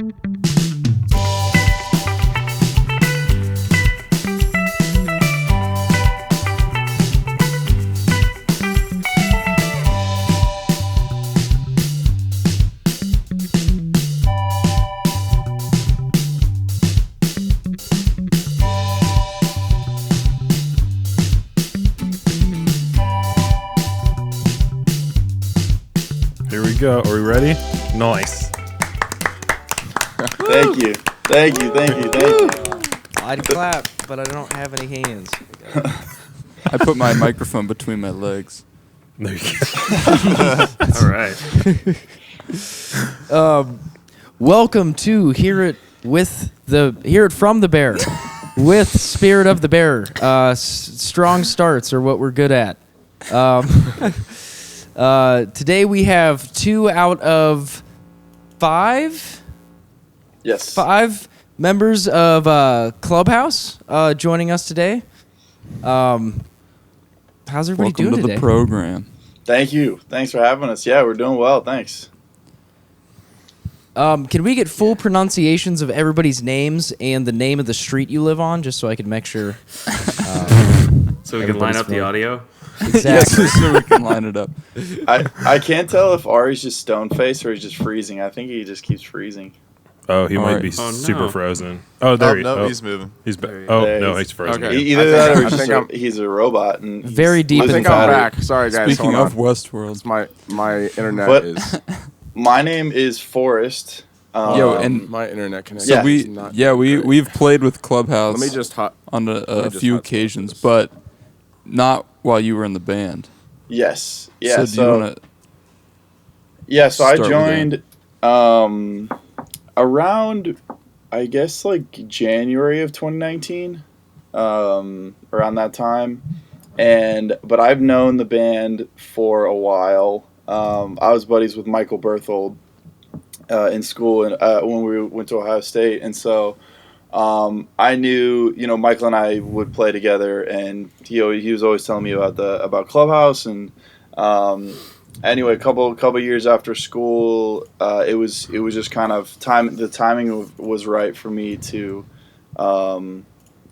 Go. Are we ready? Nice. Thank you. I'd clap, but I don't have any hands. I put my microphone between my legs. There you go. All right. Welcome to Hear It from the Bear with Spirit of the Bear. Strong starts are what we're good at. Today we have 2 out of 5. Yes. 5 members of Clubhouse joining us today. How's everybody doing today? Welcome to the program. Thank you. Thanks for having us. Yeah, we're doing well. Thanks. Can we get full pronunciations of everybody's names and the name of the street you live on, just so I can make sure? So we can line up the audio? Exactly. Yes, so we can line it up. I can't tell if Ari's just stone faced or he's just freezing. I think he just keeps freezing. Oh, he might be super frozen. Oh, there he is. He's moving. He's back. Oh, no, he's frozen. Okay. Either that or he's a robot. And very deep. I think I'm back. Sorry, guys. Speaking of Westworld, my internet is. My name is Forrest. And my internet connection. So we've played with Clubhouse. Let me just on a few occasions, but not while you were in the band. Yes. Yeah. So do you want to? So I joined around, I guess, like January of 2019, around that time, but I've known the band for a while. I was buddies with Michael Berthold in school and when we went to Ohio State, and so I knew, Michael and I would play together, and he was always telling me about Clubhouse, and anyway, a couple years after school, it was just kind of the timing was right for me to kind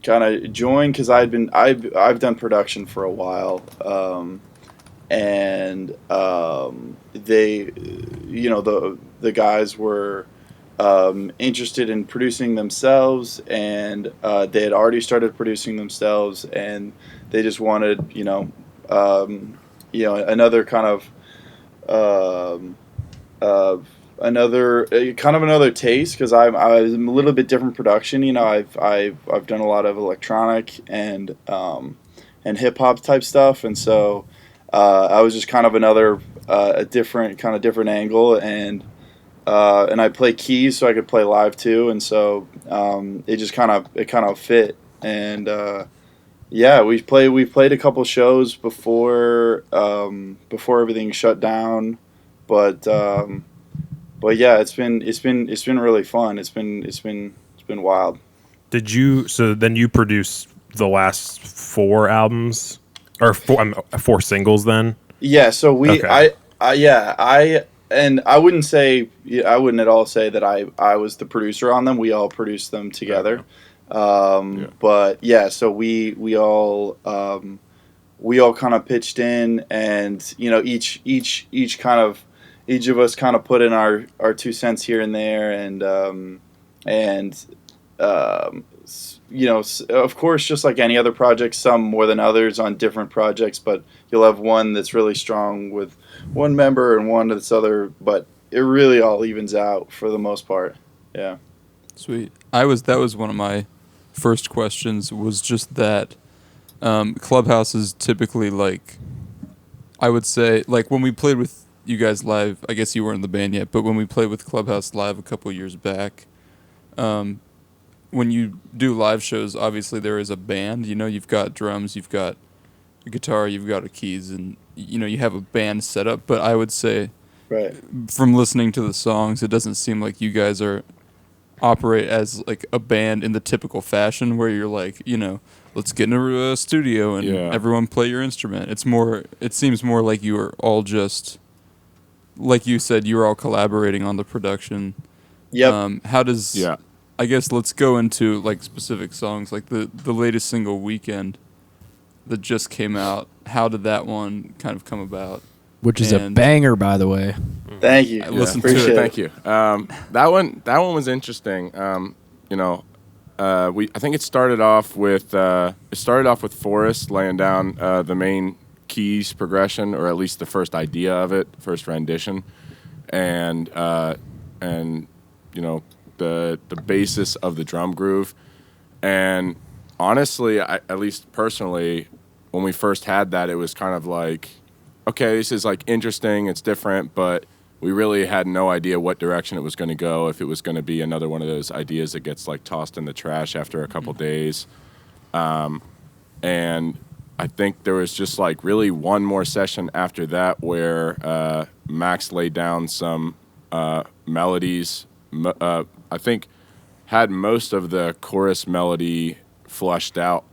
of join, because I've done production for a while, and they, the guys were interested in producing themselves, and they had already started producing themselves, and they just wanted another kind of another taste, because I was a little bit different production. I've done a lot of electronic and hip hop type stuff, and so I was just kind of a different angle, and I play keys, so I could play live too, and so it kind of fit, and we played a couple shows before everything shut down, but yeah, it's been really fun. It's been wild. So then you produced the last 4 albums or 4 singles then? Yeah. So Okay. I wouldn't at all say that I was the producer on them. We all produced them together. But yeah, so we all kind of pitched in, and each of us kind of put in our 2 cents here and there, and of course, just like any other project, some more than others on different projects, but you'll have one that's really strong with one member and one that's other, but it really all evens out for the most part. Yeah. Sweet. That was one of my first questions, was just that Clubhouse is typically, like, I would say, like when we played with you guys live, I guess you weren't in the band yet, but when we played with Clubhouse live a couple years back, when you do live shows, obviously there is a band. You've got drums, you've got a guitar, you've got a keys, and you have a band set up. But I would say, right, from listening to the songs, it doesn't seem like you guys operate as like a band in the typical fashion where you're like, let's get into a studio and everyone play your instrument. It seems more like you are all just, like you said, you were all collaborating on the production Yep. How does? Yeah. I guess let's go into like specific songs, like the latest single "Weekend" that just came out. How did that one kind of come about? Which is a And banger, by the way. Thank you. I listened to Appreciate it. Thank you. That one was interesting. I think it started off with Forrest laying down the main keys progression, or at least the first idea of it, first rendition, and the basis of the drum groove. And honestly, at least personally, when we first had that, it was kind of like, okay, this is like interesting, it's different, but we really had no idea what direction it was going to go, if it was going to be another one of those ideas that gets like tossed in the trash after a couple days. And I think there was just like really one more session after that where Max laid down some melodies. I think had most of the chorus melody flushed out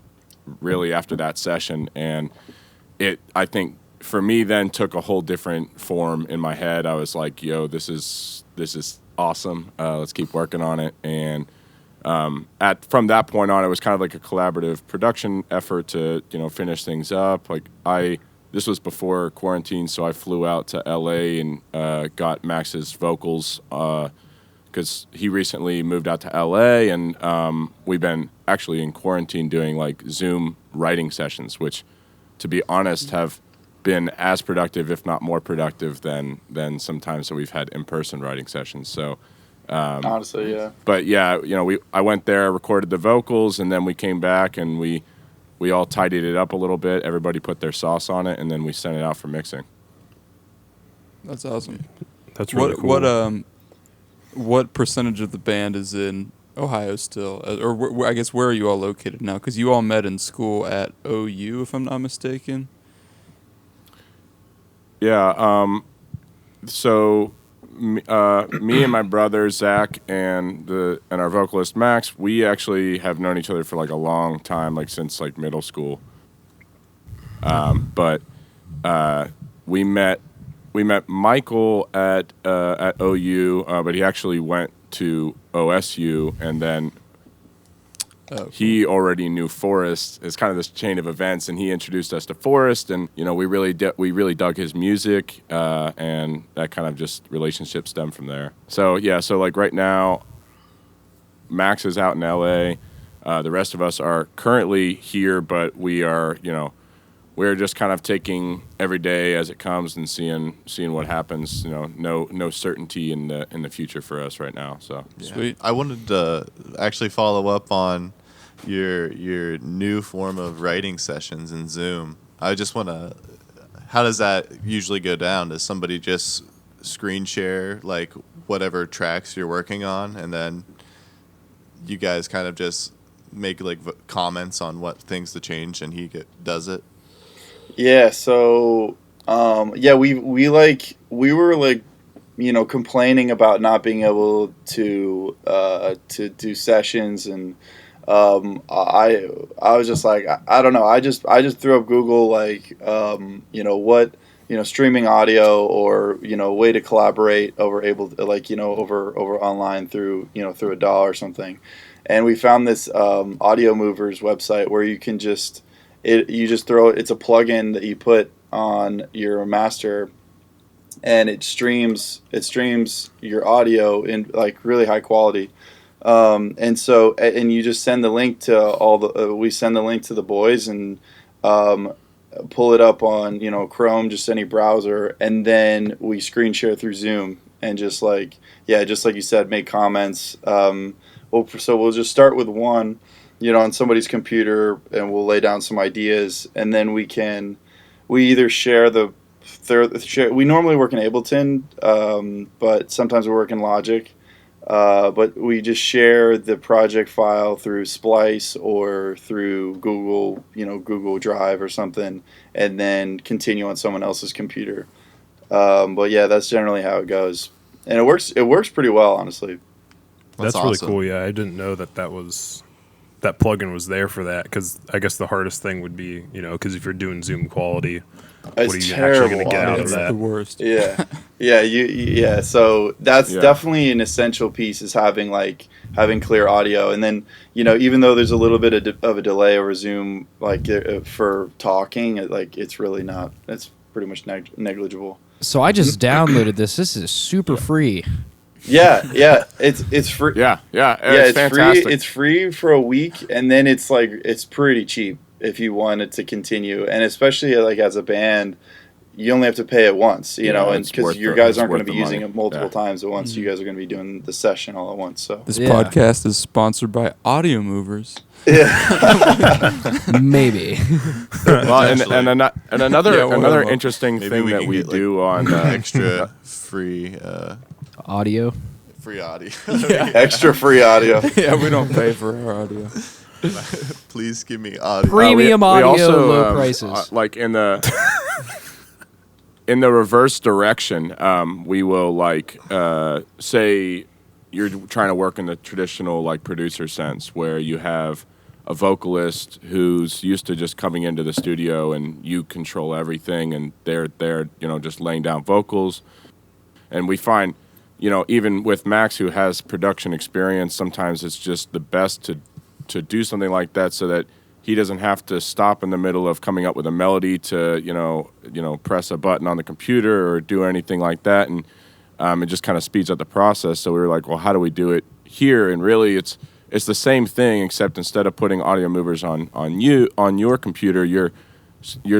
really after that session, and I think for me then took a whole different form in my head. I was like, yo, this is awesome. Let's keep working on it. And from that point on, it was kind of like a collaborative production effort to, finish things up. Like this was before quarantine, so I flew out to LA and got Max's vocals because he recently moved out to LA, and we've been actually in quarantine doing like Zoom writing sessions, which, to be honest, have been as productive, if not more productive, than sometimes that we've had in-person writing sessions. So, Honestly, yeah. but yeah, I went there, recorded the vocals, and then we came back and we all tidied it up a little bit. Everybody put their sauce on it, and then we sent it out for mixing. That's awesome. That's really cool. What percentage of the band is in Ohio still, or I guess where are you all located now? Because you all met in school at OU, if I'm not mistaken. Yeah. So me and my brother Zach and our vocalist Max, we actually have known each other for like a long time, like since like middle school. But we met Michael at OU, but he actually went to OSU, and then he already knew Forrest. It's kind of this chain of events, and he introduced us to Forrest, and we really dug his music, and that kind of just relationship stemmed from there. So yeah, so like right now, Max is out in LA. The rest of us are currently here, but we're just kind of taking every day as it comes and seeing what happens. No certainty in the future for us right now. So Yeah. Sweet. I wanted to actually follow up on your new form of writing sessions in Zoom. I just want to. How does that usually go down? Does somebody just screen share like whatever tracks you're working on, and then you guys kind of just make like comments on what things to change, and he does it? Yeah, so we were like, complaining about not being able to do sessions, and I was just like, I don't know, I just threw up Google, like, what, streaming audio, or way to collaborate over over online through through a DAW or something, and we found this AudioMovers website where you can just it's a plugin that you put on your master, and it streams your audio in like really high quality, and you just send the link to we send the link to the boys, and pull it up on Chrome, just any browser, and then we screen share through Zoom, and just like you said, make comments. We'll just start with one on somebody's computer, and we'll lay down some ideas, and then we either share we normally work in Ableton, but sometimes we work in Logic, but we just share the project file through Splice or through Google Drive or something, and then continue on someone else's computer. But yeah, that's generally how it goes, and it works pretty well, honestly. That's awesome. really cool. Yeah, I didn't know that that plugin was there for that, because I guess the hardest thing would be, because if you're doing Zoom quality, what are It's you actually going to terrible get out audio. of It's the that? worst. Yeah, yeah. So that's Yeah. definitely an essential piece, is having clear audio, and then even though there's a little bit of a delay over Zoom, for talking, it's really not. It's pretty much negligible. So I just downloaded this. This is super free. Yeah, it's free. Yeah. It's fantastic. free. It's free for a week, and then it's pretty cheap if you wanted to continue, and especially as a band, you only have to pay it once, and it's because worth your the- guys it's aren't going worth to be the using money. it multiple Yeah. times at once. You guys are going to be doing the session all at once. So This Yeah. podcast is sponsored by AudioMovers. Maybe. Well, and another Yeah, we'll another have a- interesting Maybe thing we that can we get, do on extra free Audio. free audio. extra free audio. Yeah, we don't pay for our audio. Please give me audio. Premium we audio, also, low prices. like in the in the reverse direction, we will say you're trying to work in the traditional producer sense, where you have a vocalist who's used to just coming into the studio and you control everything, and they're just laying down vocals. And we find, even with Max, who has production experience, sometimes it's just the best to do something like that, so that he doesn't have to stop in the middle of coming up with a melody to press a button on the computer or do anything like that, and it just kind of speeds up the process. So we were like, well, how do we do it here? And really, it's the same thing, except instead of putting AudioMovers on your computer, you're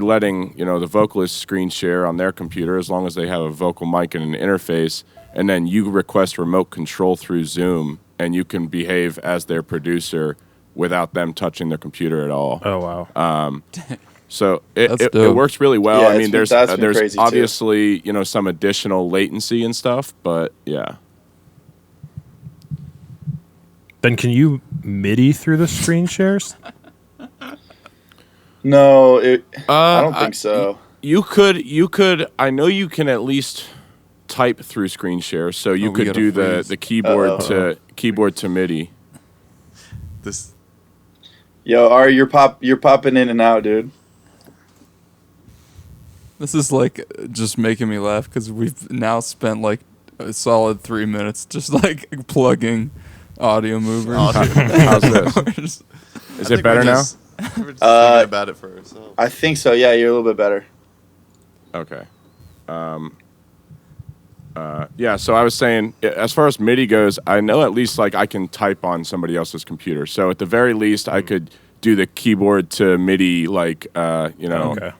letting the vocalist screen share on their computer, as long as they have a vocal mic and an interface, and then you request remote control through Zoom, and you can behave as their producer without them touching their computer at all. Oh, wow. So That's it dope. works really well. Yeah, I mean, that's been there's crazy, too. obviously some additional latency and stuff, but yeah. Then can you MIDI through the screen shares? No, I don't think so. You could. I know you can at least type through screen share, so you we could gotta do freeze. the keyboard to MIDI. This Yo, Ari, you're popping in and out, dude. This is just making me laugh because we've now spent a solid 3 minutes just plugging AudioMovers. How's this? Is it better now? We're just thinking about it for ourselves. I think so. Yeah, you're a little bit better. Okay. Yeah, so I was saying, as far as MIDI goes, I know at least I can type on somebody else's computer. So at the very least, I could do the keyboard to MIDI, Okay.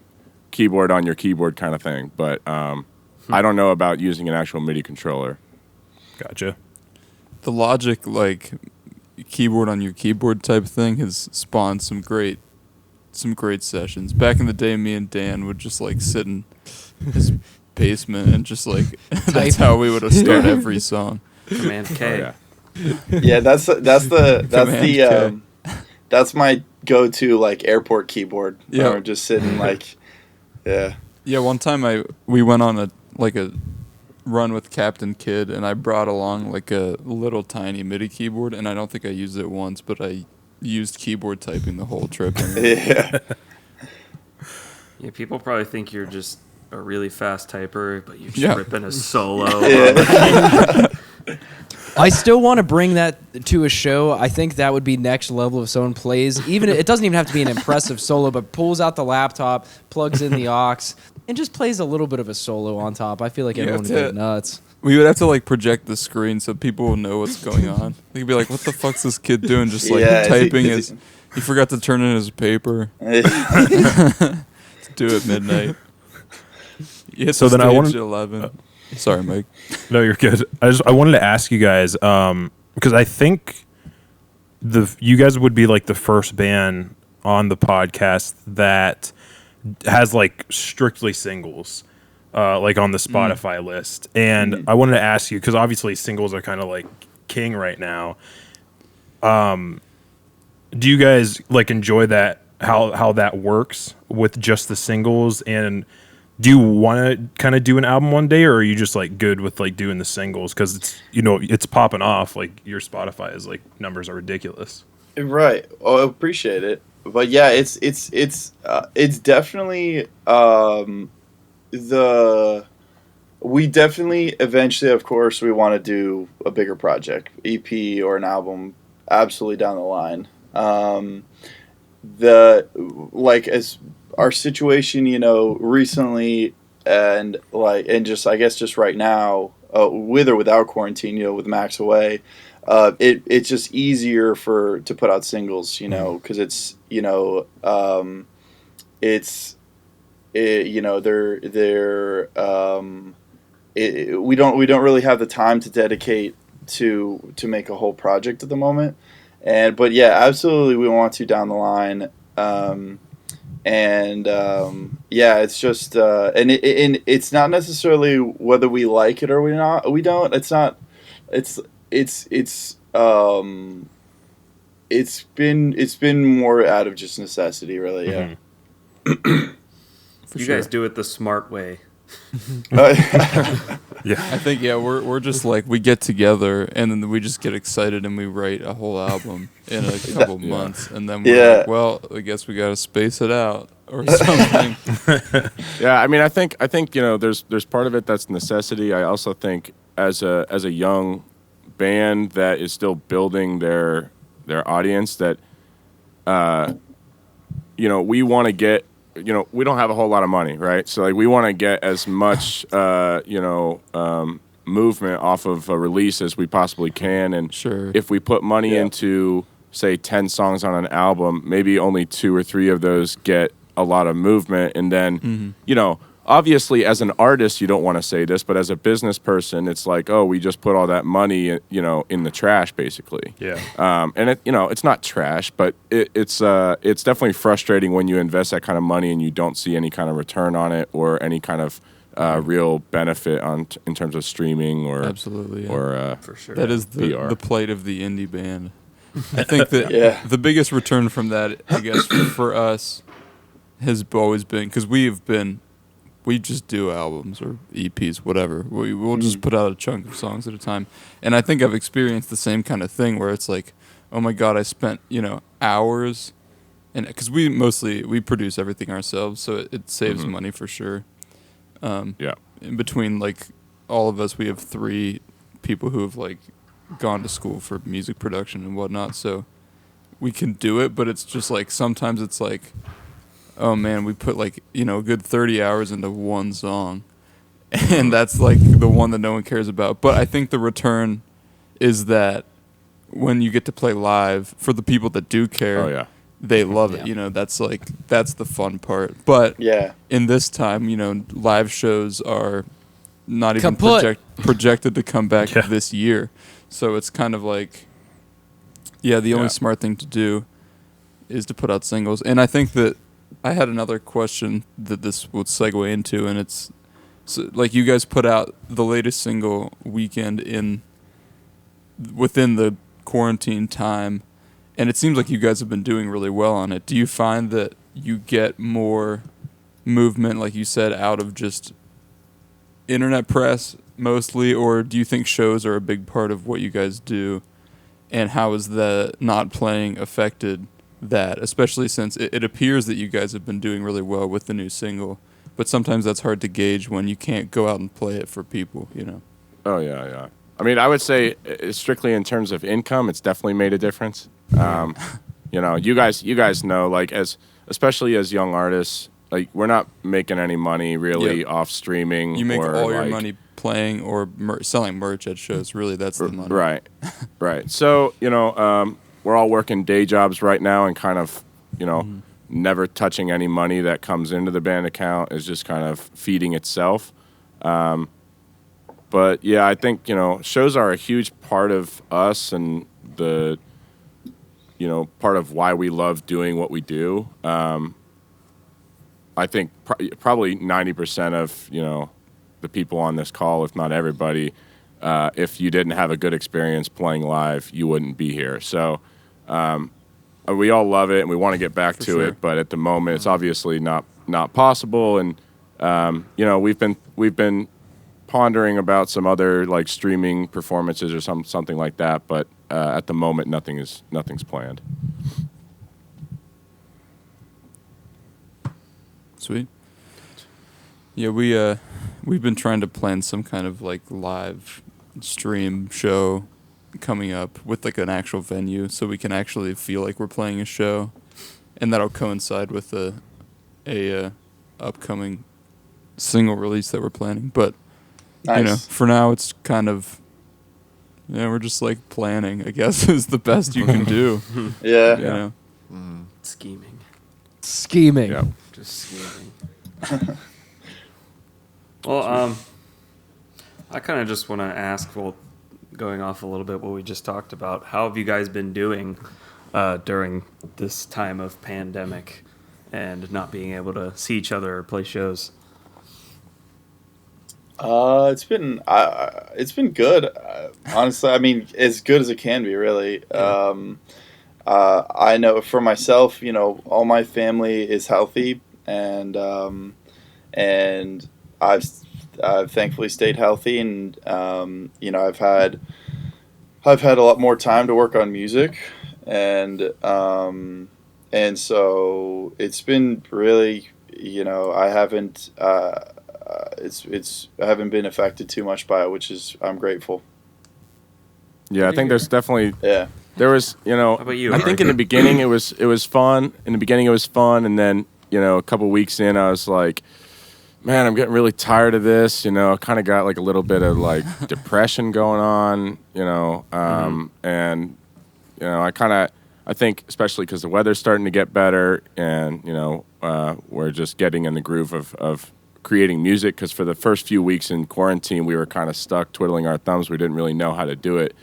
keyboard on your keyboard kind of thing. But I don't know about using an actual MIDI controller. Gotcha. The Logic keyboard on your keyboard type thing has spawned some great sessions. Back in the day, me and Dan would just sit in his basement and just that's how we would have started every song. Command K. Oh, yeah. Yeah, that's Command K. that's my go-to airport keyboard. Yeah. Or just sitting yeah. Yeah, one time we went on a run with Captain Kidd, and I brought along a little tiny MIDI keyboard, and I don't think I used it once, but I used keyboard typing the whole trip. Yeah. Yeah, people probably think you're just a really fast typer, but you're just Yeah. ripping a solo. Yeah. I still want to bring that to a show. I think that would be next level if someone plays. Even it doesn't even have to be an impressive solo, but pulls out the laptop, plugs in the aux, and just plays a little bit of a solo on top. I feel like everyone would go nuts. We would have to project the screen so people will know what's going on. They'd be like, "What the fuck's this kid doing?" Just Yeah, typing is he forgot to turn in his paper. Do at midnight. You hit So the then I stage wanted- at 11. Sorry, Mike. No, you're good. I wanted to ask you guys, because I think you guys would be the first band on the podcast that has strictly singles, on the Spotify list. And I wanted to ask you, because obviously singles are kind of king right now. Do you guys enjoy that, how that works with just the singles? And do you want to kind of do an album one day, or are you just good with doing the singles because it's it's popping off? Your Spotify is numbers are ridiculous. Right. Oh, I appreciate it. But yeah, it's definitely the we definitely eventually, of course, we want to do a bigger project, EP or an album, absolutely down the line. The like as our situation, recently and just I guess just right now, with or without quarantine, with Max away, it's just easier to put out singles, because it's we don't really have the time to dedicate to make a whole project at the moment, but yeah, absolutely we want to down the line. Yeah, it's just and it's not necessarily whether we like it or we don't. It's not. It's been more out of just necessity, really. Yeah. You guys do it the smart way. Yeah. I think we're just like we get together and then we just get excited and we write a whole album in a couple months and then we're like, well, I guess we got to space it out or something. Yeah, I mean, I think there's part of it that's necessity. I also think as a young band that is still building their audience that we want to get. We don't have a whole lot of money, right? So like we want to get as much movement off of a release as we possibly can, and Sure. if we put money into say 10 songs on an album, maybe only 2 or 3 of those get a lot of movement, and then obviously as an artist you don't want to say this, but as a business person it's like, oh, we just put all that money in the trash basically. Yeah. And it's not trash, but it's definitely frustrating when you invest that kind of money and you don't see any kind of return on it or any kind of real benefit in terms of streaming or Absolutely, yeah. or For sure. That is PR. the plight of the indie band. I think that the biggest return from that, I guess, for us has always been because we just do albums or EPs, whatever. We'll just put out a chunk of songs at a time. And I think I've experienced the same kind of thing where it's like, oh my God, I spent, hours. And because we produce everything ourselves, so it saves money for sure. In between, like, all of us, we have 3 people who have, like, gone to school for music production and whatnot. So we can do it, but it's just like, sometimes it's like, oh man, we put like, a good 30 hours into one song and that's like the one that no one cares about. But I think the return is that when you get to play live for the people that do care, they love it. That's the fun part. But in this time, live shows are not even projected to come back this year. So it's kind of like, the only smart thing to do is to put out singles. And I think that I had another question that this would segue into, and it's like you guys put out the latest single Weekend within the quarantine time, and it seems like you guys have been doing really well on it. Do you find that you get more movement, like you said, out of just internet press mostly, or do you think shows are a big part of what you guys do, and how is the not playing affected that, especially since it appears that you guys have been doing really well with the new single, but sometimes that's hard to gauge when you can't go out and play it for people, Oh yeah. I mean, I would say strictly in terms of income, it's definitely made a difference. You guys know, like, especially as young artists, like, we're not making any money really off streaming. You make all your money playing or selling merch at shows. Really, that's the money. Right. So we're all working day jobs right now, and kind of never touching any money that comes into the band account is just kind of feeding itself. But yeah, I think shows are a huge part of us and the part of why we love doing what we do. I think probably 90% of the people on this call, if not everybody, if you didn't have a good experience playing live, you wouldn't be here. So we all love it and we want to get back to it, but at the moment it's obviously not possible. And we've been pondering about some other like streaming performances or something like that, but at the moment nothing's planned. Sweet. Yeah, we've been trying to plan some kind of like live stream show coming up with like an actual venue, so we can actually feel like we're playing a show, and that'll coincide with a upcoming single release that we're planning. But Nice. for now it's kind of we're just like planning, I guess, is the best you can do. Yeah. You know? Scheming. Scheming. Yeah. Just scheming. Well, I kind of just want to ask, well, going off a little bit what we just talked about, how have you guys been doing during this time of pandemic and not being able to see each other or play shows? It's been good. Honestly, I mean, as good as it can be, really. I know for myself, all my family is healthy, and I've thankfully stayed healthy, and I've had a lot more time to work on music, and so it's been really, I haven't. I haven't been affected too much by it, which is I'm grateful. Yeah, I think there's definitely Yeah. there was How about you, I think in the beginning it was fun. In the beginning it was fun, and then a couple weeks in I was like, man, I'm getting really tired of this. I kind of got like a little bit of like depression going on. And I think especially because the weather's starting to get better, and we're just getting in the groove of creating music, because for the first few weeks in quarantine we were kind of stuck twiddling our thumbs. We didn't really know how to do it.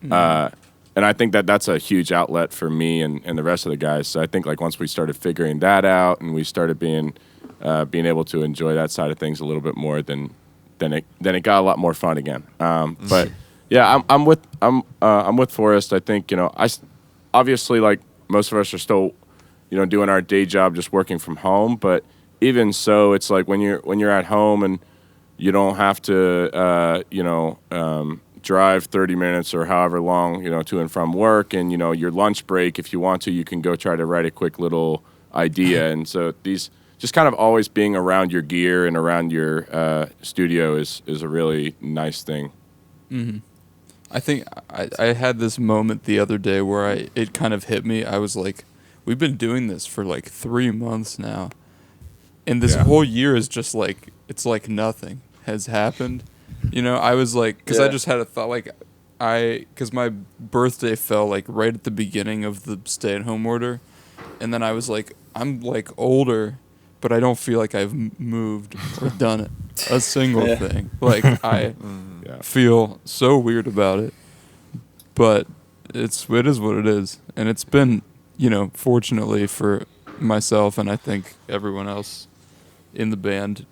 And I think that's a huge outlet for me and the rest of the guys. So I think like once we started figuring that out and we started being able to enjoy that side of things a little bit more, then it got a lot more fun again. But yeah, I'm with Forrest. I think obviously like most of us are still doing our day job, just working from home, but even so, it's like when you're at home and you don't have to drive 30 minutes or however long to and from work, and your lunch break, if you want to, you can go try to write a quick little idea. And so these just kind of always being around your gear and around your studio is a really nice thing. Mm-hmm. I think I had this moment the other day where it kind of hit me. I was like, we've been doing this for like 3 months now. And this whole year is just like, it's like nothing has happened. I was like, because I just had a thought, like, because my birthday fell like right at the beginning of the stay-at-home order. And then I was like, I'm like older, but I don't feel like I've moved or done a single thing. Like, I feel so weird about it. But it is what it is. And it's been, fortunately for myself and I think everyone else in the band,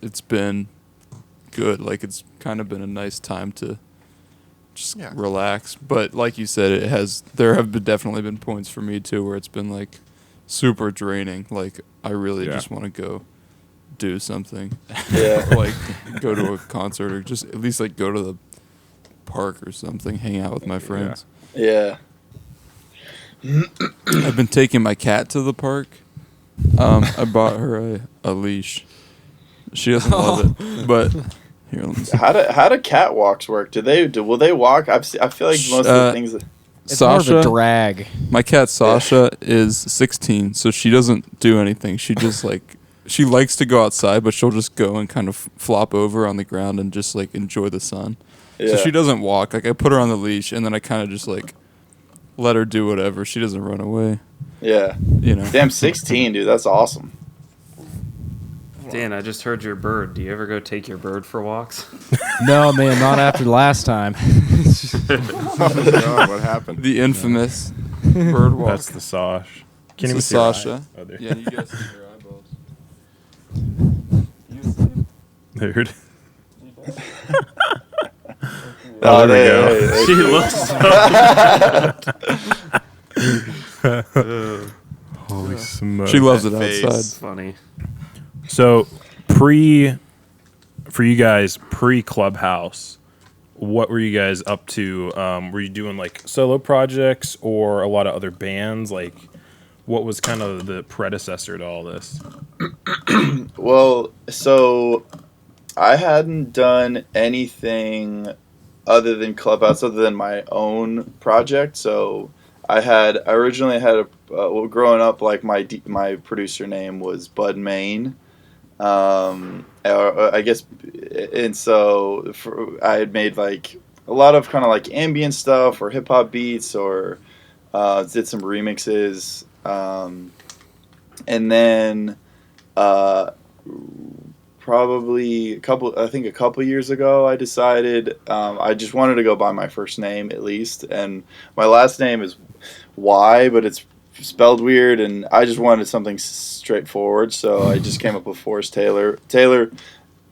it's been good. Like, it's kind of been a nice time to just relax. But like you said, there have definitely been points for me too where it's been like super draining. Like, I really just want to go do something. Like go to a concert, or just at least like go to the park or something, hang out with my friends. Yeah. I've been taking my cat to the park. I bought her a leash. She doesn't love it, but here, let me see. How do catwalks work? Will they walk? I feel like most of the things that It's more of a drag. My cat Sasha is 16, so she doesn't do anything. She just like she likes to go outside, but she'll just go and kind of flop over on the ground and just like enjoy the sun. So she doesn't walk. Like, I put her on the leash and then I kind of just like let her do whatever. She doesn't run away. Yeah. Damn, 16, dude. That's awesome. Dan, I just heard your bird. Do you ever go take your bird for walks? No, man, not after last time. Oh, God, what happened? The infamous bird walk. That's the Sosh. Can't even It's see her Sasha. eye. Oh, there. Yeah, you guys see her eyeballs. Dude. Oh, there we go. She looks so Holy smokes. She loves it That face. outside. funny. So, for you guys, pre-Clubhouse, what were you guys up to? Were you doing like solo projects or a lot of other bands? Like, what was kind of the predecessor to all this? Well, so I hadn't done anything other than Clubhouse, other than my own project. So I originally had well, growing up, like my producer name was Bud Main. Or I guess, and so I had made like a lot of kind of like ambient stuff or hip hop beats, or did some remixes, and then uh, probably a couple years ago, I decided I just wanted to go by my first name at least, and my last name is Y, but it's spelled weird, and I just wanted something straightforward, so I just came up with Forrest Taylor. Taylor,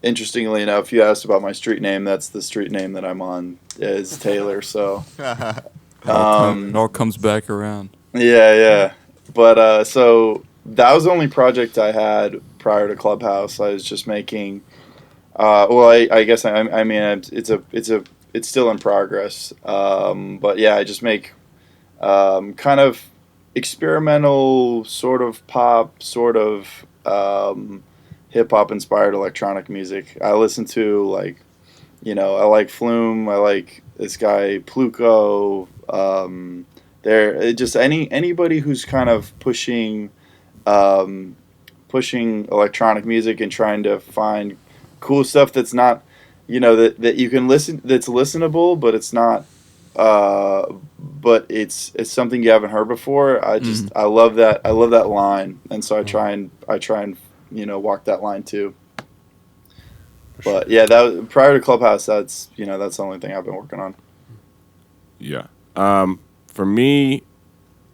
interestingly enough, you asked about my street name. That's the street name that I'm on, is Taylor. So It all comes back around. yeah. But so that was the only project I had prior to Clubhouse. I was just making. Well, I guess I mean it's still in progress. But yeah, I just make kind of experimental, sort of pop, sort of hip hop inspired electronic music. I listen to like, I like Flume. I like this guy Pluko. Just anybody who's kind of pushing electronic music and trying to find cool stuff that's not, that you can listen, that's listenable, but it's not. But it's something you haven't heard before. I love that. I love that line, and so I try and walk that line too. But yeah, prior to Clubhouse, that's the only thing I've been working on. Yeah. For me,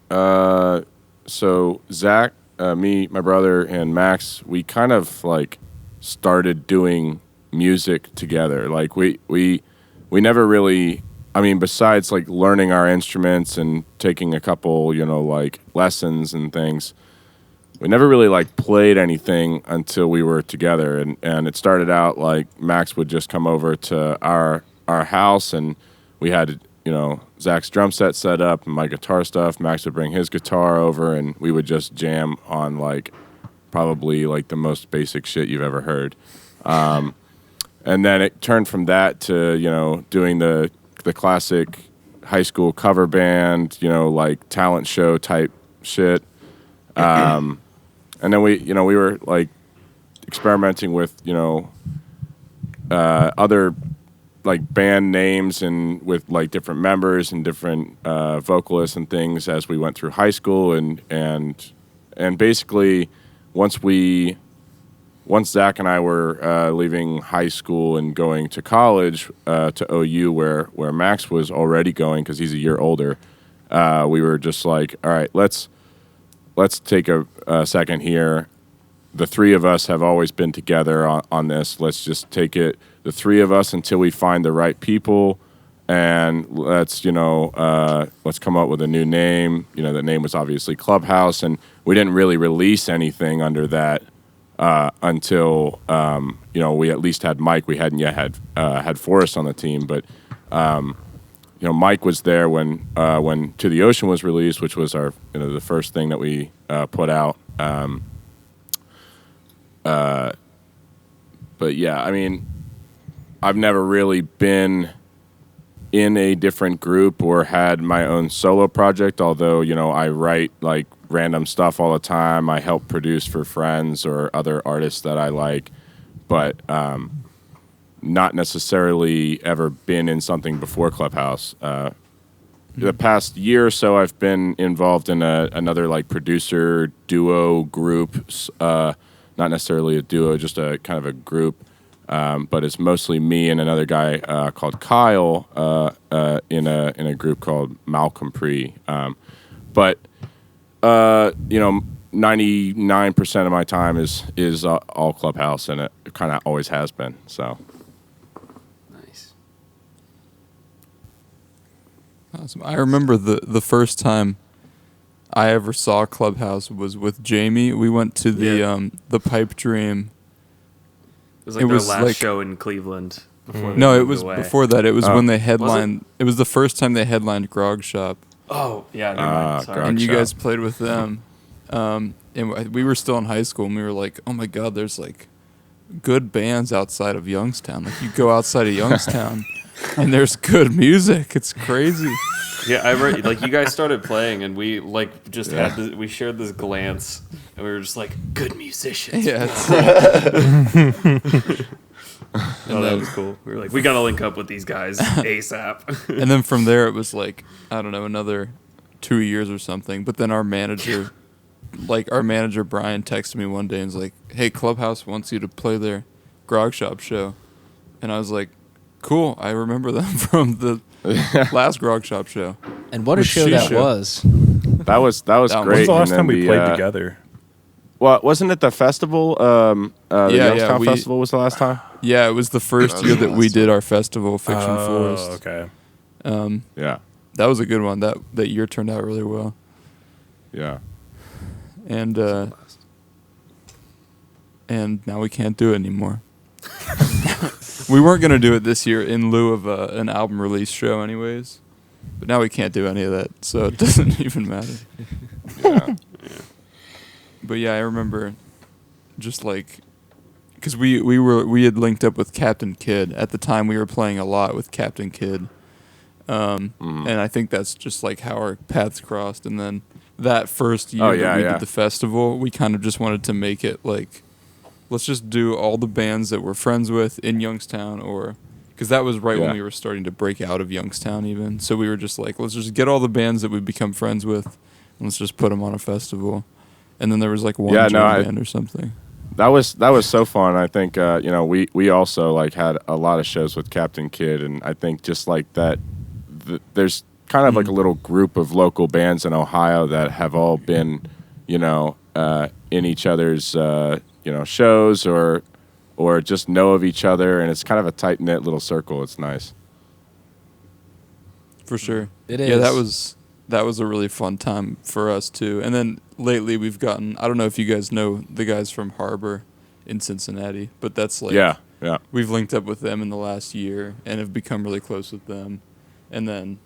so Zach, me, my brother, and Max, we kind of like started doing music together. Like we never really. I mean, besides like learning our instruments and taking a couple, like lessons and things, we never really like played anything until we were together. And it started out like Max would just come over to our house, and we had, Zach's drum set up and my guitar stuff. Max would bring his guitar over, and we would just jam on like probably like the most basic shit you've ever heard. And then it turned from that to, doing the classic high school cover band, like talent show type shit. And then we were like experimenting with, other like band names and with like different members and different vocalists and things as we went through high school. And basically once Zach and I were leaving high school and going to college to OU, where Max was already going because he's a year older, we were just like, all right, let's take a second here. The three of us have always been together on this. Let's just take it, the three of us, until we find the right people, and let's come up with a new name. The name was obviously Clubhouse, and we didn't really release anything under that. Until we at least had Mike. We hadn't yet had Forrest on the team, but Mike was there when To the Ocean was released, which was our the first thing that we put out. But yeah, I mean, I've never really been in a different group or had my own solo project, although I write like random stuff all the time. I help produce for friends or other artists that I like, but not necessarily ever been in something before Clubhouse. The past year or so, I've been involved in another like producer duo group, not necessarily a duo, just a kind of a group, but it's mostly me and another guy called Kyle in a group called Malcolm Pre. But 99% of my time is all Clubhouse, and it kind of always has been. So Nice. Awesome. I remember the first time I ever saw Clubhouse was with Jamie. We went to the Pipe Dream. It was like their last show in Cleveland. Before No, they it was moved away. before that. It was when they Was headlined. It was the first time they headlined Grog Shop, Oh, yeah, never mind. Sorry. Grog and you Shop. guys played with them. And we were still in high school, and we were like, oh my God, there's like good bands outside of Youngstown. Like you go outside of Youngstown and there's good music. It's crazy. Yeah, like you guys started playing, and we like just had this, we shared this glance, and we were just like, good musicians. Yeah. Oh, that was cool. We were like, we gotta link up with these guys ASAP. And then from there, it was like, I don't know, another 2 years or something. But then our manager Brian texted me one day and was like, hey, Clubhouse wants you to play their Grog Shop show. And I was like, cool, I remember them from the last Grog Shop show. And what a show that was. That was When's great. When's the last And time then we played together? Well, wasn't it the festival? The Youngstown Festival was the last time. Yeah, it was the first year that we did our festival, Fiction Forest. Okay. Yeah, That was a good one. That year turned out really well. yeah. And now we can't do it anymore. We weren't going to do it this year in lieu of an album release show anyways. But now we can't do any of that, so it doesn't even matter. Yeah. But yeah, I remember just like, because we had linked up with Captain Kidd. At the time, we were playing a lot with Captain Kidd. And I think that's just like how our paths crossed. And then that first year that we did the festival, we kind of just wanted to make it like, let's just do all the bands that we're friends with in Youngstown, or because that was right when we were starting to break out of Youngstown even. So we were just like, let's just get all the bands that we've become friends with, and let's just put them on a festival. And then there was like one band or something. That was so fun. I think we also like had a lot of shows with Captain Kidd, and I think just like that, there's kind of like a little group of local bands in Ohio that have all been, in each other's shows or just know of each other, and it's kind of a tight knit little circle. It's nice. For sure. It is. Yeah, that was a really fun time for us too. And then lately we've gotten, I don't know if you guys know the guys from Harbor in Cincinnati, but that's like, yeah. We've linked up with them in the last year and have become really close with them. And then,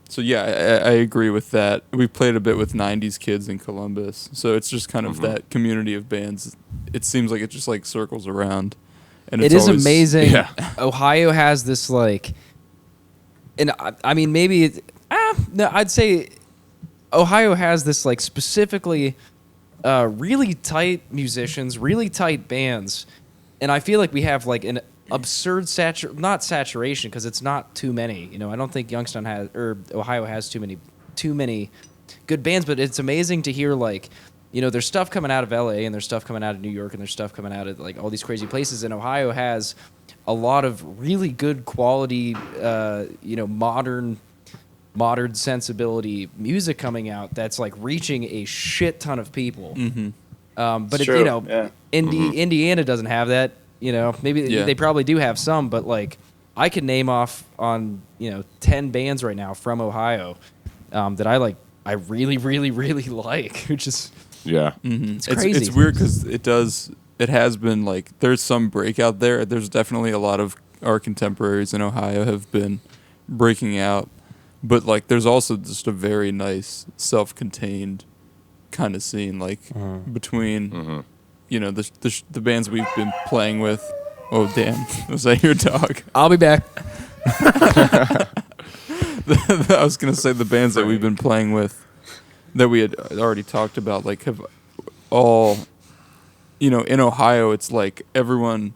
so yeah, I agree with that. We played a bit with 90s Kids in Columbus. So it's just kind of that community of bands. It seems like it just like circles around. And It is amazing. Yeah. Ohio has this like, and I mean maybe no, I'd say Ohio has this like specifically really tight musicians, really tight bands, and I feel like we have like an absurd not saturation because it's not too many. I don't think Youngstown has or Ohio has too many good bands, but it's amazing to hear like there's stuff coming out of LA and there's stuff coming out of New York and there's stuff coming out of like all these crazy places, and Ohio has a lot of really good quality modern sensibility music coming out that's like reaching a shit ton of people. But Indiana doesn't have that. Maybe they probably do have some, but like I can name off on 10 bands right now from Ohio that I like. I really, really, really like. Which is it's crazy. It's weird because it has been like there's some breakout there. There's definitely a lot of our contemporaries in Ohio have been breaking out. But like, there's also just a very nice, self-contained kind of scene, like between, the bands we've been playing with. Oh damn! Was that your dog? I'll be back. I was gonna say the bands that we've been playing with, that we had already talked about, like have all, in Ohio, it's like everyone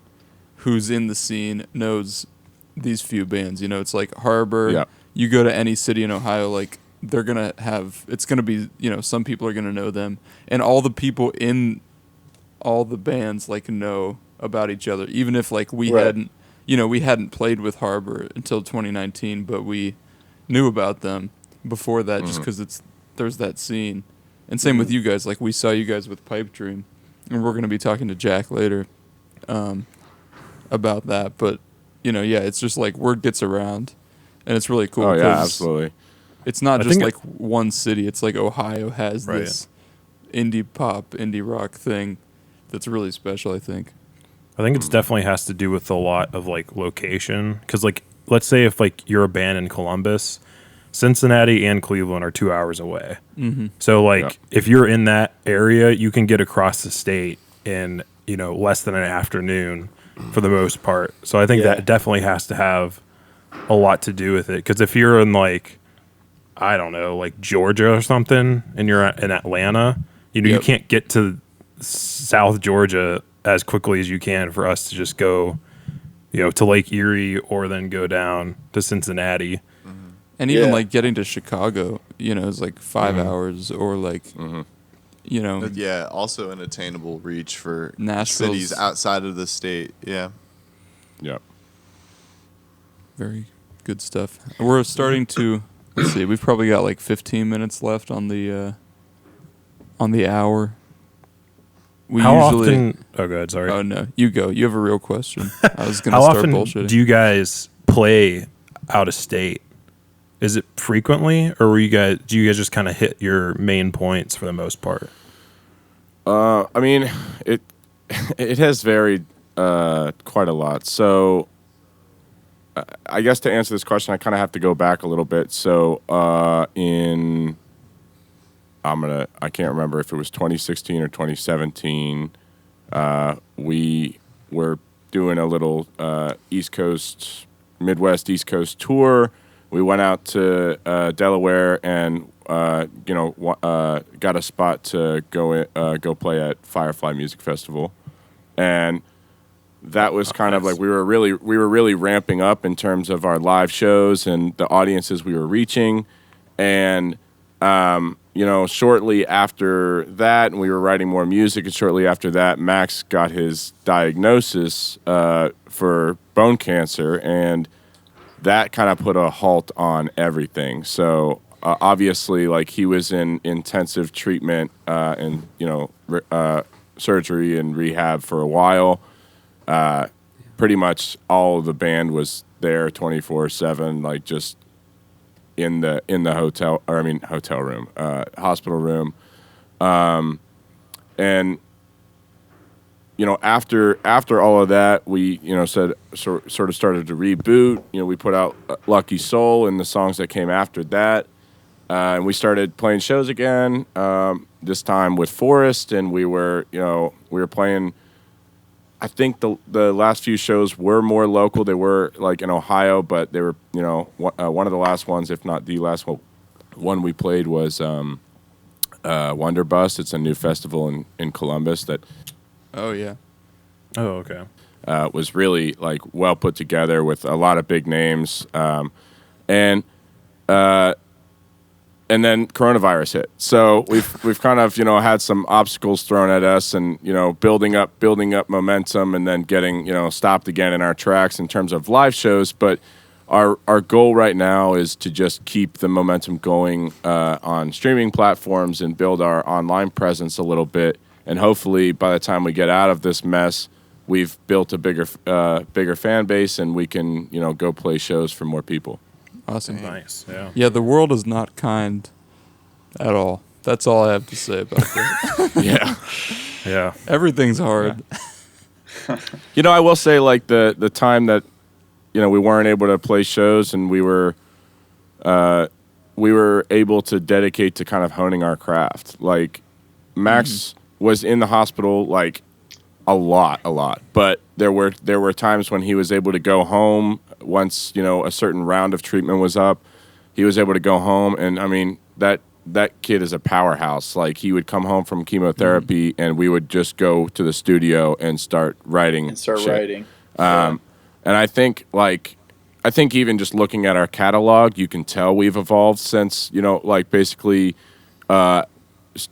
who's in the scene knows these few bands. It's like Harbor. Yeah. You go to any city in Ohio, like they're gonna have. It's gonna be, some people are gonna know them, and all the people in all the bands like know about each other, even if like we hadn't, we hadn't played with Harbor until 2019, but we knew about them before that, just because there's that scene. And same with you guys. Like we saw you guys with Pipe Dream, and we're gonna be talking to Jack later about that. But it's just like word gets around. And it's really cool. Oh, yeah, absolutely. It's not just like one city. It's like Ohio has this indie pop, indie rock thing that's really special, I think. I think it's definitely has to do with a lot of like location. Because like, let's say if like you're a band in Columbus, Cincinnati and Cleveland are 2 hours away. Mm-hmm. So like Yeah. if you're in that area, you can get across the state in, less than an afternoon for the most part. So I think Yeah. that definitely has to have a lot to do with it. Because if you're in like, I don't know, like Georgia or something, and you're in Atlanta, you Yep. can't get to South Georgia as quickly as you can for us to just go, to Lake Erie or then go down to Cincinnati. And even Yeah. like getting to Chicago, is like 5 Mhm. hours, or like, But yeah, also an attainable reach for Nashville's- cities outside of the state. Yeah. Yep. very good stuff. We're starting to, let's see, we've probably got like 15 minutes left on the hour. We How usually. often? Oh, good. Sorry. Oh no, you go. You have a real question. I was gonna How start often bullshitting. do you guys play out of state? Is it frequently, or do you guys just kind of hit your main points for the most part? I mean, it has varied quite a lot. So, I guess to answer this question, I kind of have to go back a little bit. So, I can't remember if it was 2016 or 2017. We were doing a little Midwest East Coast tour. We went out to Delaware and got a spot to go play at Firefly Music Festival, and that was kind of like we were really ramping up in terms of our live shows and the audiences we were reaching, and shortly after that, and we were writing more music, and shortly after that, Max got his diagnosis for bone cancer, and that kind of put a halt on everything. So obviously, like he was in intensive treatment and surgery and rehab for a while. Pretty much all of the band was there 24/7, like just in the hotel room, hospital room, and after all of that, we sort of started to reboot. We put out Lucky Soul and the songs that came after that, and we started playing shows again. This time with Forrest, and we were playing. I think the last few shows were more local. They were like in Ohio, but they were one of the last ones, if not the last one we played was Wonderbust. It's a new festival in Columbus that. Oh yeah. Oh, okay. Was really like well put together with a lot of big names, and then coronavirus hit. So we've kind of had some obstacles thrown at us, and building up momentum, and then getting stopped again in our tracks in terms of live shows. But our goal right now is to just keep the momentum going on streaming platforms and build our online presence a little bit. And hopefully, by the time we get out of this mess, we've built a bigger fan base, and we can go play shows for more people. Awesome. Nice. Yeah. Yeah, the world is not kind at all. That's all I have to say about that. Yeah. Yeah. Everything's hard. I will say, like the time that we weren't able to play shows, and we were able to dedicate to kind of honing our craft. Like Max was in the hospital like a lot, but there were times when he was able to go home once a certain round of treatment was up. He was able to go home, and I mean that kid is a powerhouse. Like he would come home from chemotherapy, and we would just go to the studio and start writing. Writing. And I think even just looking at our catalog, you can tell we've evolved since basically.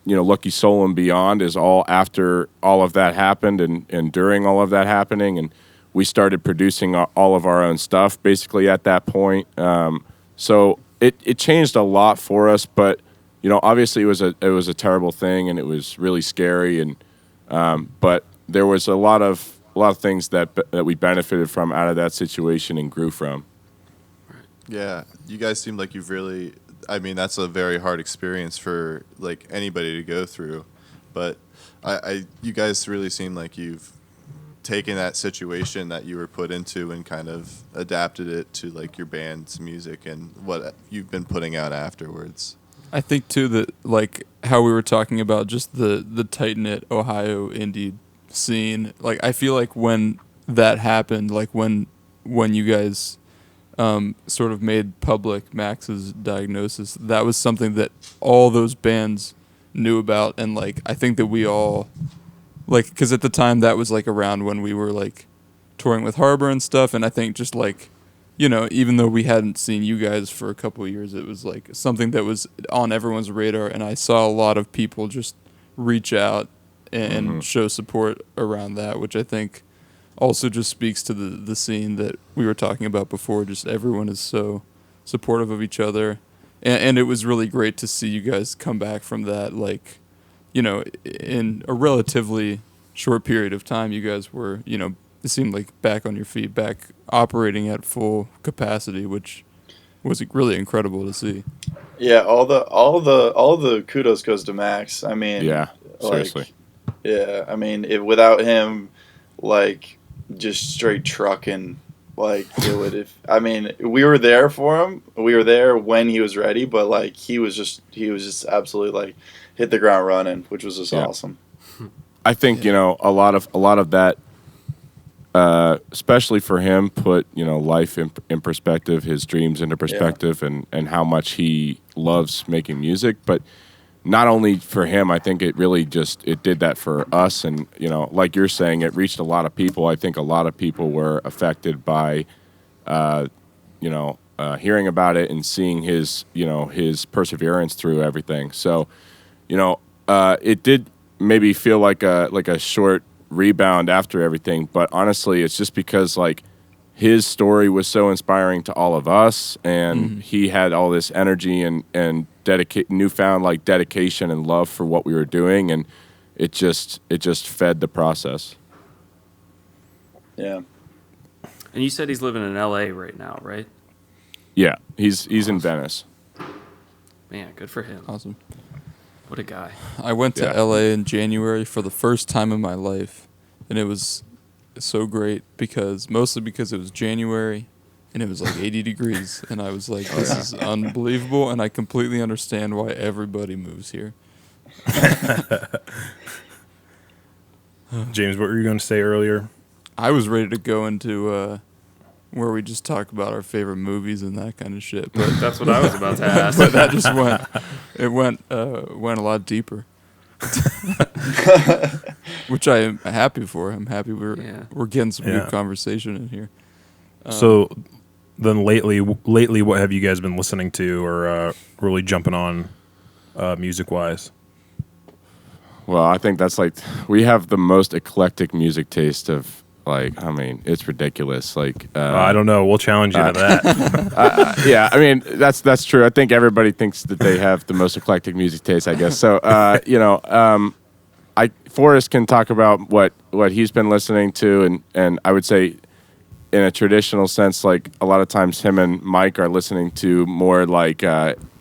Lucky Soul and Beyond is all after all of that happened and during all of that happening, and we started producing all of our own stuff basically at that point. So it changed a lot for us, but obviously it was a terrible thing, and it was really scary, and but there was a lot of things that we benefited from out of that situation and grew from. Yeah, you guys seem like you've really. I mean, that's a very hard experience for like anybody to go through, but you guys really seem like you've taken that situation that you were put into and kind of adapted it to like your band's music and what you've been putting out afterwards. I think too that like how we were talking about just the tight knit Ohio indie scene. Like I feel like when that happened, like when you guys sort of made public Max's diagnosis, that was something that all those bands knew about, and like I think that we all like, because at the time that was like around when we were like touring with Harbor and stuff, and I think just like, you know, even though we hadn't seen you guys for a couple of years, it was like something that was on everyone's radar, and I saw a lot of people just reach out and show support around that, which I think also just speaks to the scene that we were talking about before. Just everyone is so supportive of each other, and it was really great to see you guys come back from that, like, you know, in a relatively short period of time. You guys were, you know, it seemed like back on your feet, back operating at full capacity, which was really incredible to see. Yeah, all the kudos goes to Max. I mean, Yeah, seriously. Yeah, I mean, without him, like, just straight trucking, like, it would have. I mean, we were there for him. We were there when he was ready, but like, he was just absolutely like hit the ground running, which was just awesome. I think you know a lot of that, especially for him, put life in perspective, his dreams into perspective, and how much he loves making music. But not only for him, I think it really it did that for us. And like you're saying, it reached a lot of people. I think a lot of people were affected by, hearing about it and seeing his perseverance through everything. So, it did maybe feel like a short rebound after everything, but honestly it's just because like his story was so inspiring to all of us, and he had all this energy and newfound like dedication and love for what we were doing, and it just fed the process. Yeah. And you said he's living in LA right now, right? Yeah, he's in Venice. Man, good for him. Awesome. What a guy. I went to LA in January for the first time in my life, and it was so great mostly because it was January and it was like 80 degrees, and I was like, this is unbelievable, and I completely understand why everybody moves here. James, what were you going to say earlier? I was ready to go into where we just talk about our favorite movies and that kind of shit, but That's what I was about to ask. but that just went a lot deeper. Which I am happy for. I'm happy we're getting some good conversation in here. So then lately, what have you guys been listening to or really jumping on music wise? Well, I think that's like we have the most eclectic music taste of. Like, I mean, it's ridiculous. Like, I don't know. We'll challenge you to that. yeah, I mean, that's true. I think everybody thinks that they have the most eclectic music taste, I guess. So, Forrest can talk about what he's been listening to, and I would say, in a traditional sense, like a lot of times him and Mike are listening to more like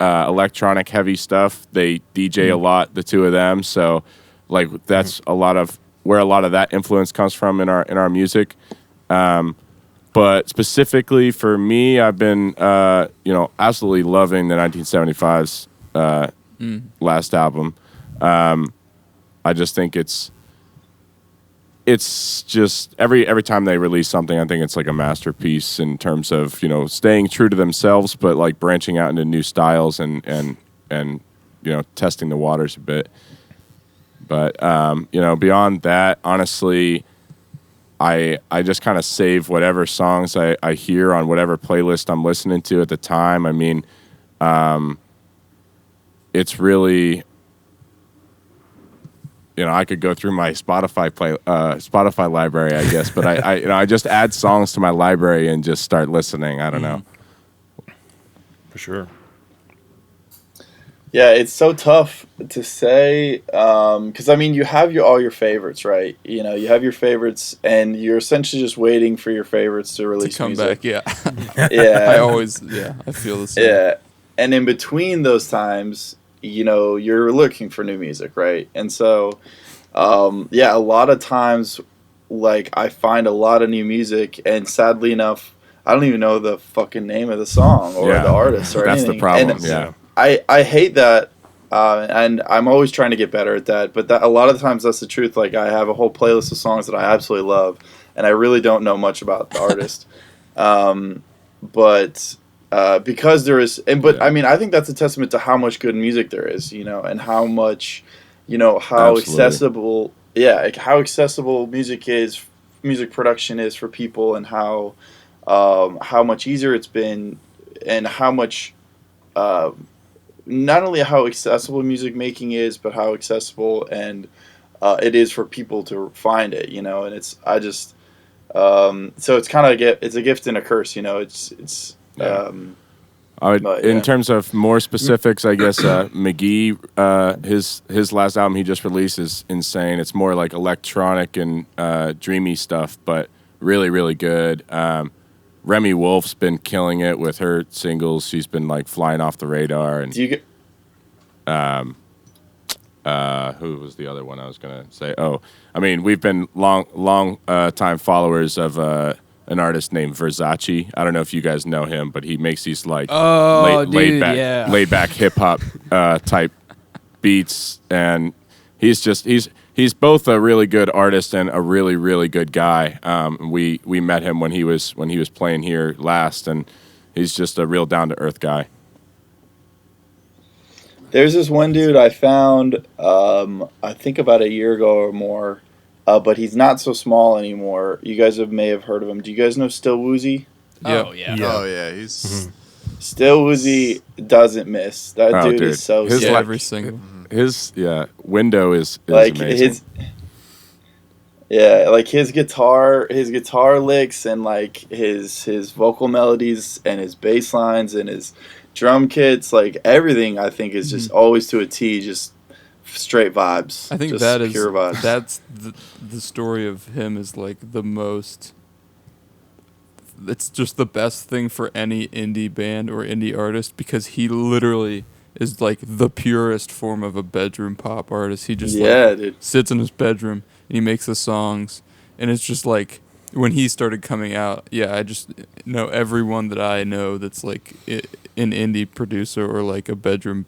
electronic heavy stuff. They DJ a lot, the two of them. So, like, that's a lot of where a lot of that influence comes from in our music. But specifically for me, I've been absolutely loving the 1975's last album. I just think it's just every time they release something, I think it's like a masterpiece in terms of staying true to themselves, but like branching out into new styles and testing the waters a bit. But, beyond that, honestly, I just kind of save whatever songs I hear on whatever playlist I'm listening to at the time. I mean, it's really, I could go through my Spotify library, I guess, but I just add songs to my library and just start listening. I don't know. For sure. Yeah, it's so tough to say because I mean you have all your favorites, right? You have your favorites, and you're essentially just waiting for your favorites to release to come music. back. Yeah, yeah. I feel the same. Yeah, and in between those times, you're looking for new music, right? And so, a lot of times like I find a lot of new music, and sadly enough, I don't even know the fucking name of the song or the artist or That's anything. the problem. And Yeah. I hate that, and I'm always trying to get better at that. But that a lot of the times that's the truth. Like I have a whole playlist of songs that I absolutely love, and I really don't know much about the artist. But because there is, I mean, I think that's a testament to how much good music there is, and how much, how accessible, like how accessible music production is for people, and how much easier it's been, and how much, not only how accessible music making is, but how accessible and it is for people to find it, and so it's kind of it's a gift and a curse, it's. In terms of more specifics, I guess McGee, his last album he just released is insane. It's more like electronic and dreamy stuff, but really, really good. Remy Wolf's been killing it with her singles. She's been like flying off the radar. And do you get? Who was the other one I was gonna say? Oh, I mean, we've been long time followers of an artist named Versace. I don't know if you guys know him, but he makes these like laid back hip hop type beats, and he's both a really good artist and a really, really good guy. We met him when he was playing here last, and he's just a real down to earth guy. There's this one dude I found, I think about a year ago or more, but he's not so small anymore. You guys may have heard of him. Do you guys know Still Woozy? Oh, yeah. Oh, yeah. He's Still Woozy doesn't miss. That dude is so his sick. Every single. His window is like amazing. like his guitar licks, and like his vocal melodies and his bass lines and his drum kits, like everything I think is just always to a T, just straight vibes. I think just that is pure vibes. that's the story of him is like the most. It's just the best thing for any indie band or indie artist, because he literally is like the purest form of a bedroom pop artist. He just dude. sits in his bedroom and he makes the songs, and it's just like when he started coming out, I just know everyone that I know that's like an indie producer or like a bedroom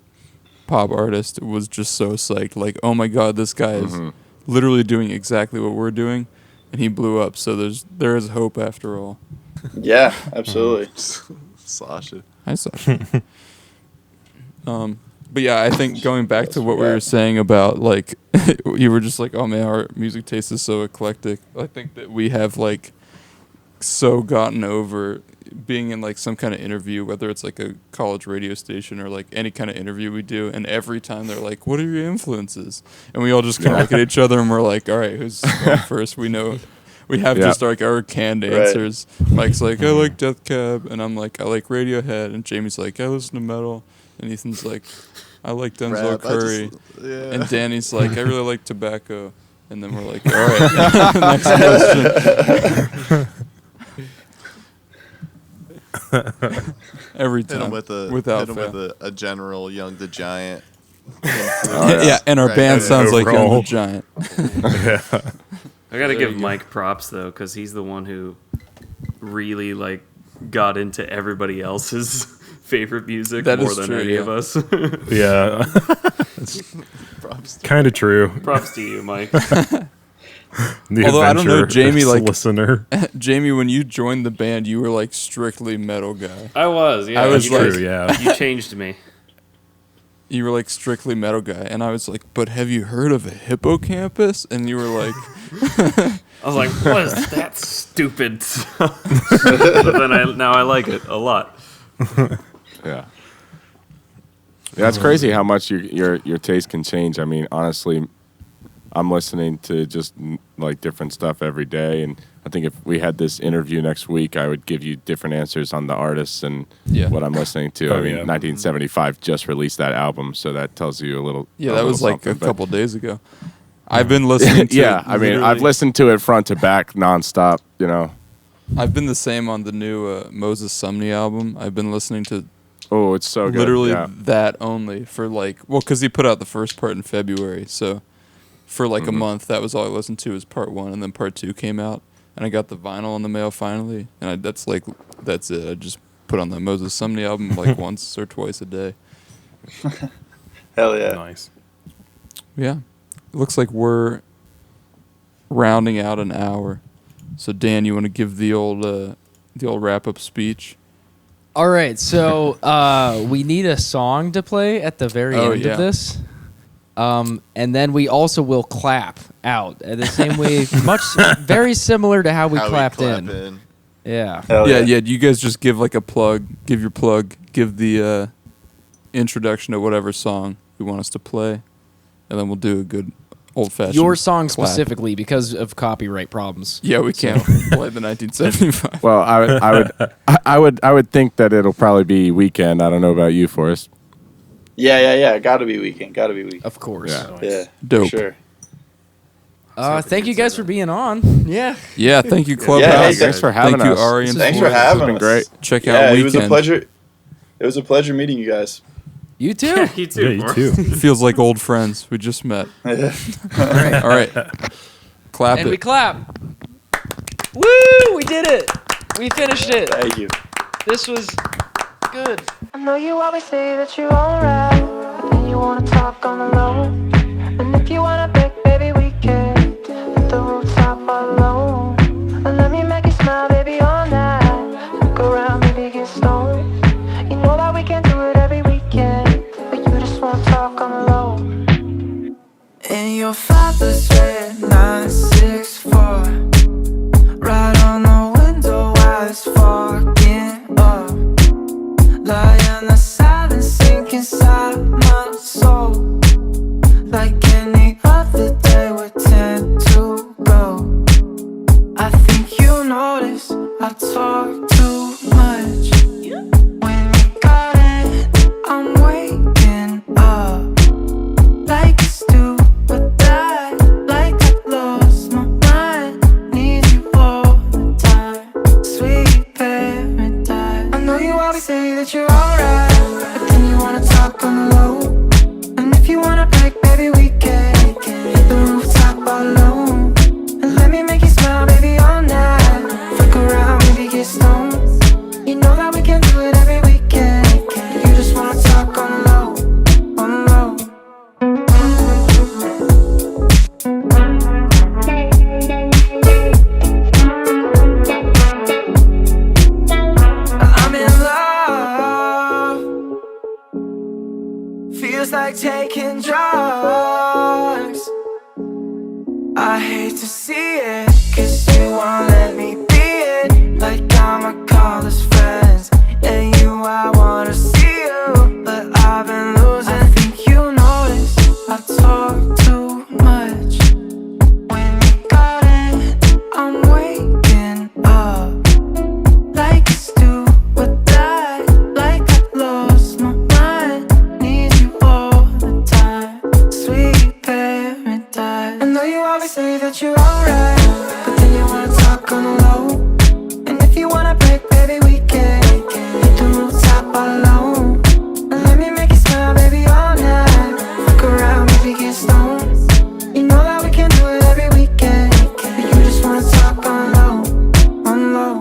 pop artist was just so psyched. Like, oh my God, this guy is literally doing exactly what we're doing, and he blew up. So there is hope after all. Yeah, absolutely. Sasha. Hi, Sasha. But yeah, I think going back to what we were saying about like, you were just like, oh man, our music taste is so eclectic. I think that we have like so gotten over being in like some kind of interview, whether it's like a college radio station or like any kind of interview we do, and every time they're like, what are your influences? And we all just kind of look at each other and we're like, all right, who's going first? We know. We have just like our canned answers. Mike's like, I like Death Cab, and I'm like, I like Radiohead, and Jamie's like, I listen to metal, and Ethan's like, I like Denzel Rap, Curry, yeah. and Danny's like, I really like tobacco, and then we're like, all right, next question. Every time, Hit him without with fail. a general Young the Giant. Yeah, and our band sounds like Young the Giant. I gotta give Mike props though, because he's the one who really like got into everybody else's favorite music more than any of us. Yeah. Kind of true. Props to you, Mike. Although I don't know, Jamie, like listener. Jamie, when you joined the band, you were like strictly metal guy. I was, yeah. I was you like, guys- yeah. You changed me. You were like strictly metal guy, and I was like, but have you heard of a hippocampus? And you were like, I was like, what is that stupid stuff? But then now I like it a lot. Yeah, it's crazy how much your taste can change. I mean, honestly, I'm listening to just like different stuff every day, and I think if we had this interview next week, I would give you different answers on the artists and what I'm listening to. I mean, 1975 just released that album, so that tells you a little. Yeah, that was like a couple days ago. I've been listening to yeah, I mean, I've listened to it front to back nonstop, you know. I've been the same on the new Moses Sumney album. I've been listening to it's so good. literally that only for like, well, because he put out the first part in February, so for like a month, that was all I listened to was part 1, and then part 2 came out, and I got the vinyl in the mail finally, and that's it. I just put on the Moses Sumney album like once or twice a day. Hell yeah. Nice. Yeah. It looks like we're rounding out an hour. So Dan, you want to give the old wrap-up speech? All right, so we need a song to play at the very end of this. And then we also will clap out the same way, very similar to how we clapped in. Yeah. Yeah. You guys just give like a plug, give your plug, give the introduction to whatever song you want us to play, and then we'll do a good old-fashioned Your song clap. specifically because of copyright problems. Yeah, we can't play the 1975. Well, I would think that it'll probably be Weekend. I don't know about you, Forrest. Yeah. Gotta be Weekend. Of course. Yeah. Dope. For sure. Thank you guys for being on. Yeah. Yeah, thank you, Clubhouse. Yeah, hey, thanks for having Thank us. you, Ari and Thanks for Forrest. having been us. great. Check out Yeah, Weekend. it was a pleasure. It was a pleasure meeting you guys. You too. You too. Yeah, you Forrest. too. It feels like old friends. We just met. All right. Clap And it. we clap. Woo! We did it. We finished it. Thank you. This was good. I know you always say that you're alright, but then you wanna talk on the low. And if you wanna beg, baby, we can hit the rooftop alone. And let me make you smile, baby, all night. Go around, maybe get stoned. You know that we can do it every weekend, but you just wanna talk on the low. In your father's red 964, right on the window while it's fogging up. Lying the silence sink inside my soul. Like any other day we tend to go. I think you notice I talk too much. When you got it, I'm waking up. Like a stupid dad, like I lost my mind. Need you all the time, sweet paradise. I know you always say that you're alright, but then you wanna talk on the low. And if you wanna break, baby, we can hit the rooftop alone. And let me make you smile, baby, all night. Fuck around, maybe get stoned. You know that we can do it every weekend. You just wanna talk on the low, on the low. I'm in love. Feels like taking drugs. I hate to see it, 'cause you won't let me be it. Like I'ma call us friends, and you, I wanna see you, but I've been losing. I think you notice I talk too much. When you got it, I'm waking up. Like a stupid dad, like I lost my mind. Need you all the time, sweet paradise. I know you always say that you're alright, but then you wanna talk on the low. And if you wanna break, baby, we can hit the rooftop alone. And let me make you smile, baby, all night. Fuck around, maybe get stoned. You know that we can do it every weekend, but you just wanna talk on the low, on the low.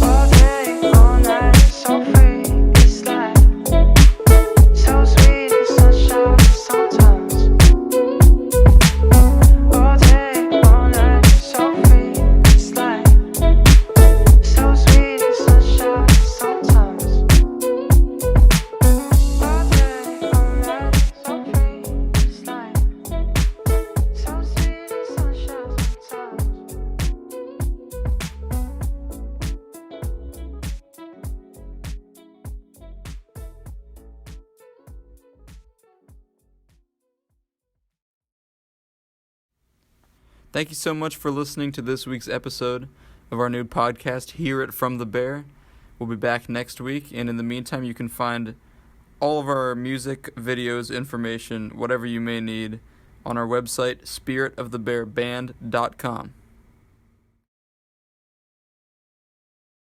All day, all night, so free, it's like so sweet, it's sunshine sometimes. All day, all night, so free, it's like so sweet, it's sunshine sometimes. All day, all night, so free, it's like so sweet, it's sunshine sometimes. Thank you so much for listening to this week's episode of our new podcast, Hear It From the Bear. We'll be back next week, and in the meantime, you can find all of our music, videos, information, whatever you may need, on our website, spiritofthebearband.com.